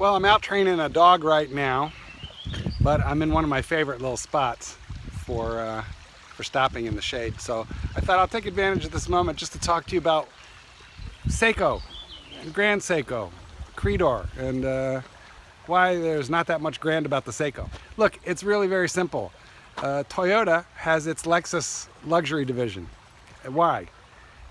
Well, I'm out training a dog right now, but I'm in one of my favorite little spots for stopping in the shade. So I thought I'll take advantage of this moment just to talk to you about Seiko, Grand Seiko, Creedor, and why there's not that much grand about the Seiko. Look, it's really very simple. Toyota has its Lexus luxury division. Why?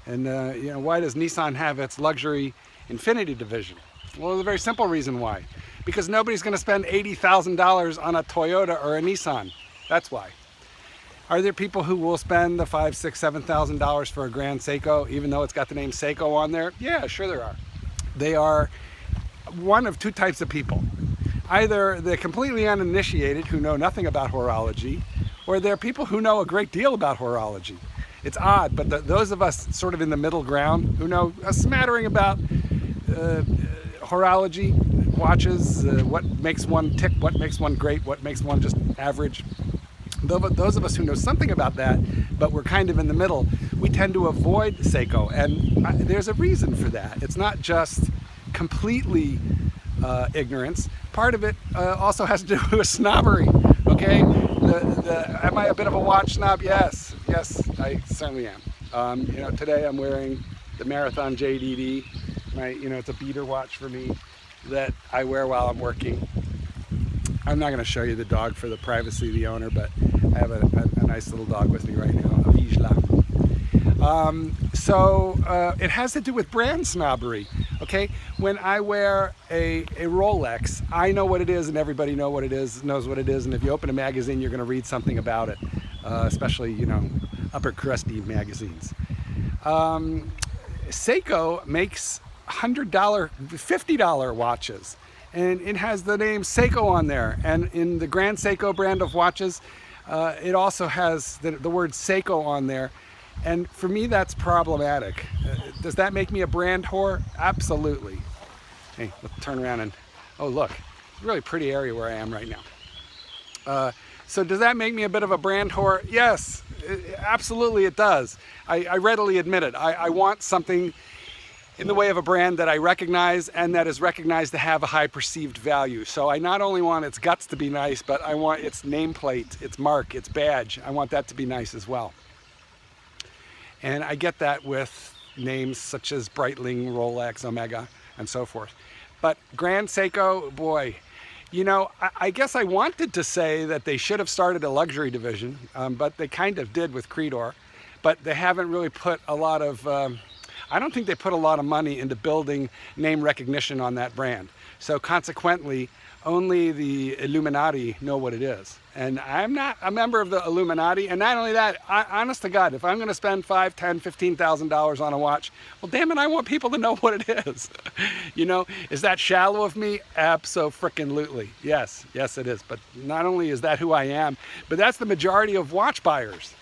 And why does Nissan have its luxury Infinity division? Well, there's a very simple reason why. Because nobody's going to spend $80,000 on a Toyota or a Nissan. That's why. Are there people who will spend the $5,000, $6,000, $7,000 for a Grand Seiko, even though it's got the name Seiko on there? Yeah, sure there are. They are one of two types of people. Either they're completely uninitiated who know nothing about horology, or they're people who know a great deal about horology. It's odd, but those of us sort of in the middle ground who know a smattering about horology, watches, what makes one tick, what makes one great, what makes one just average. Those of us who know something about that, but we're kind of in the middle, we tend to avoid Seiko, and there's a reason for that. It's not just completely ignorance. Part of it also has to do with snobbery, okay? Am I a bit of a watch snob? Yes, I certainly am. Today I'm wearing the Marathon JDD. It's a beater watch for me that I wear while I'm working. I'm not going to show you the dog for the privacy of the owner, but I have a nice little dog with me right now, a Vizsla. It has to do with brand snobbery, okay? When I wear a Rolex, I know what it is and everybody knows what it is, and if you open a magazine, you're going to read something about it, especially, upper crusty magazines. Seiko makes $100, $50 watches, and it has the name Seiko on there, and in the Grand Seiko brand of watches, it also has the word Seiko on there, and for me that's problematic. Does that make me a brand whore? Absolutely. Hey, let's turn around and, oh look, it's a really pretty area where I am right now. So does that make me a bit of a brand whore? Yes, absolutely it does. I readily admit it. I want something in the way of a brand that I recognize and that is recognized to have a high perceived value. So I not only want its guts to be nice, but I want its nameplate, its mark, its badge. I want that to be nice as well. And I get that with names such as Breitling, Rolex, Omega, and so forth. But Grand Seiko, boy, I guess I wanted to say that they should have started a luxury division, but they kind of did with Creedor. But they haven't really put a lot of, I don't think they put a lot of money into building name recognition on that brand. So consequently, only the Illuminati know what it is. And I'm not a member of the Illuminati, and not only that, honest to God, if I'm going to spend $5,000, $10,000, $15,000 on a watch, well, damn it, I want people to know what it is. Is that shallow of me? Abso-frickin-lutely. Yes, it is. But not only is that who I am, but that's the majority of watch buyers.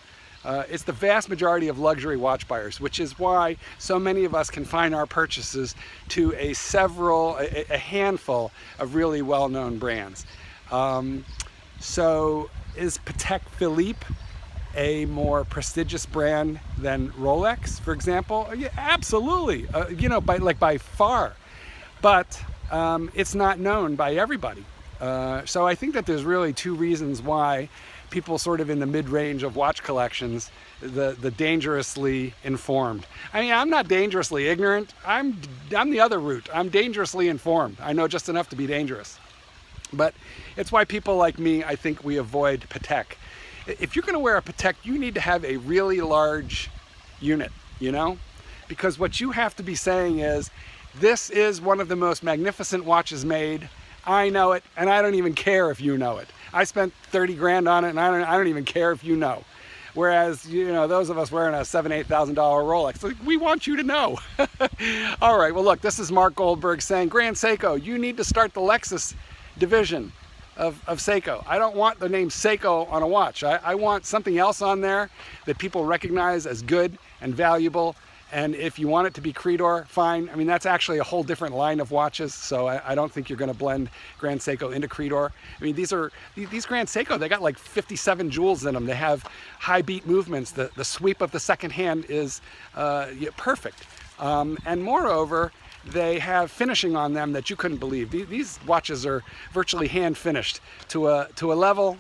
It's the vast majority of luxury watch buyers, which is why so many of us confine our purchases to a handful of really well-known brands. So is Patek Philippe a more prestigious brand than Rolex, for example? Yeah, absolutely, by far. But it's not known by everybody. So I think that there's really two reasons why people sort of in the mid-range of watch collections, the dangerously informed. I'm not dangerously ignorant. I'm the other route. I'm dangerously informed. I know just enough to be dangerous. But it's why people like me, I think we avoid Patek. If you're going to wear a Patek, you need to have a really large unit, because what you have to be saying is, this is one of the most magnificent watches made. I know it, and I don't even care if you know it. I spent 30 grand on it, and I don't even care if you know. Whereas, those of us wearing a $7,000, $8,000 Rolex, we want you to know. All right, well, look, this is Mark Goldberg saying, Grand Seiko, you need to start the Lexus division of Seiko. I don't want the name Seiko on a watch. I want something else on there that people recognize as good and valuable. And if you want it to be Creedor, fine. That's actually a whole different line of watches, so I don't think you're going to blend Grand Seiko into Creedor. These Grand Seiko, they got like 57 jewels in them. They have high beat movements. The sweep of the second hand is perfect. And moreover, they have finishing on them that you couldn't believe. These watches are virtually hand finished to a level.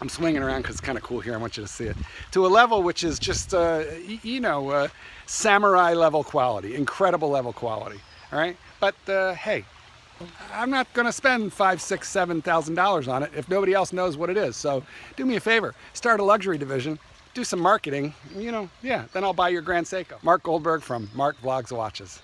I'm swinging around because it's kind of cool here. I want you to see it. To a level which is just, samurai level quality, incredible level quality. All right, but hey, I'm not going to spend $5,000, $6,000, $7,000 on it if nobody else knows what it is. So do me a favor, start a luxury division, do some marketing. Then I'll buy your Grand Seiko. Mark Goldberg from Mark Vlogs Watches.